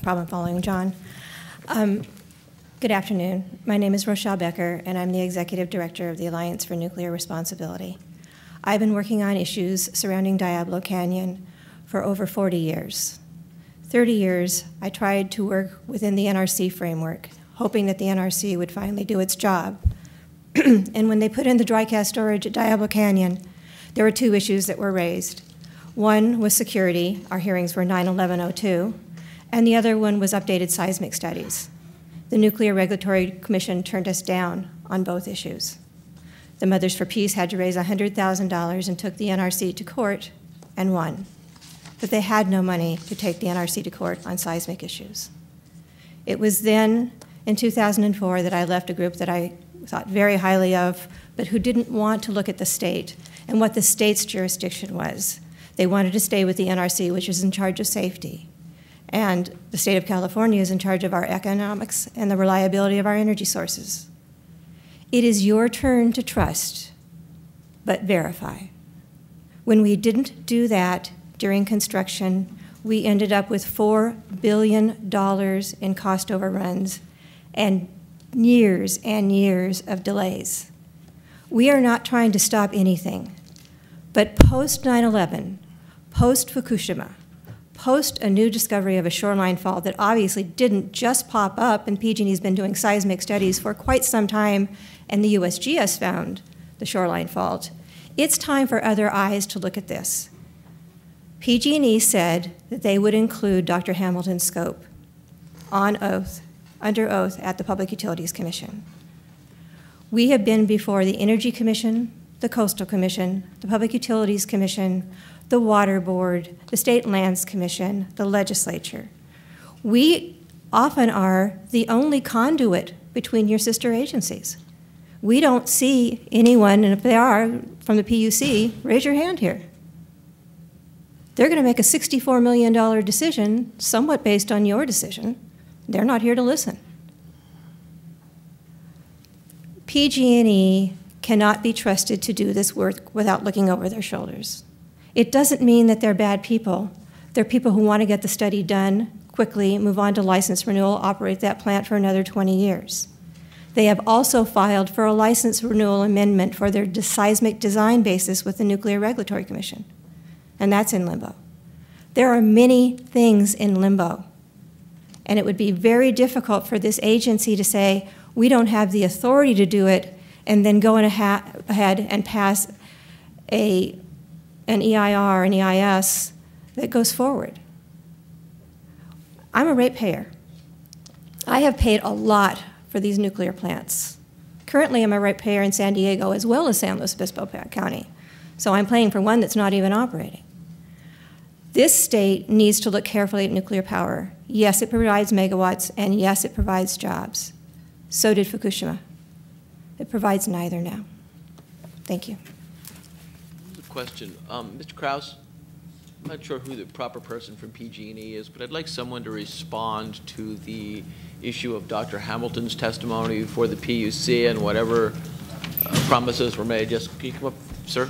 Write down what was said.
problem following John. Good afternoon. My name is Rochelle Becker, and I'm the Executive Director of the Alliance for Nuclear Responsibility. I've been working on issues surrounding Diablo Canyon for over 40 years. 30 years, I tried to work within the NRC framework, hoping that the NRC would finally do its job. And when they put in the dry gas storage at Diablo Canyon, there were two issues that were raised. One was security. Our hearings were 9/11/02, and the other one was updated seismic studies. The Nuclear Regulatory Commission turned us down on both issues. The Mothers for Peace had to raise $100,000 and took the NRC to court and won. But they had no money to take the NRC to court on seismic issues. It was then, in 2004, that I left a group that I thought very highly of, but who didn't want to look at the state and what the state's jurisdiction was. They wanted to stay with the NRC, which is in charge of safety. And the state of California is in charge of our economics and the reliability of our energy sources. It is your turn to trust, but verify. When we didn't do that during construction, we ended up with $4 billion in cost overruns and years of delays. We are not trying to stop anything, but post 9/11, post Fukushima, post a new discovery of a shoreline fault that obviously didn't just pop up, and PG&E's been doing seismic studies for quite some time, and the USGS found the shoreline fault, it's time for other eyes to look at this. PG&E said that they would include Dr. Hamilton's scope on oath, under oath at the Public Utilities Commission. We have been before the Energy Commission, the Coastal Commission, the Public Utilities Commission, the Water Board, the State Lands Commission, the legislature. We often are the only conduit between your sister agencies. We don't see anyone, and if they are from the PUC, raise your hand here. They're going to make a $64 million decision, somewhat based on your decision. They're not here to listen. PG&E cannot be trusted to do this work without looking over their shoulders. It doesn't mean that they're bad people. They're people who want to get the study done quickly, move on to license renewal, operate that plant for another 20 years. They have also filed for a license renewal amendment for their seismic design basis with the Nuclear Regulatory Commission, and that's in limbo. There are many things in limbo, and it would be very difficult for this agency to say, we don't have the authority to do it, and then go ahead and pass an EIR, an EIS that goes forward. I'm a ratepayer. I have paid a lot for these nuclear plants. Currently, I'm a ratepayer in San Diego as well as San Luis Obispo County. So I'm paying for one that's not even operating. This state needs to look carefully at nuclear power. Yes, it provides megawatts, and yes, it provides jobs. So did Fukushima. It provides neither now. Thank you. Question. Mr. Krause, I'm not sure who the proper person from PG&E is, but I'd like someone to respond to the issue of Dr. Hamilton's testimony before the PUC and whatever promises were made. Just, can you come up, sir?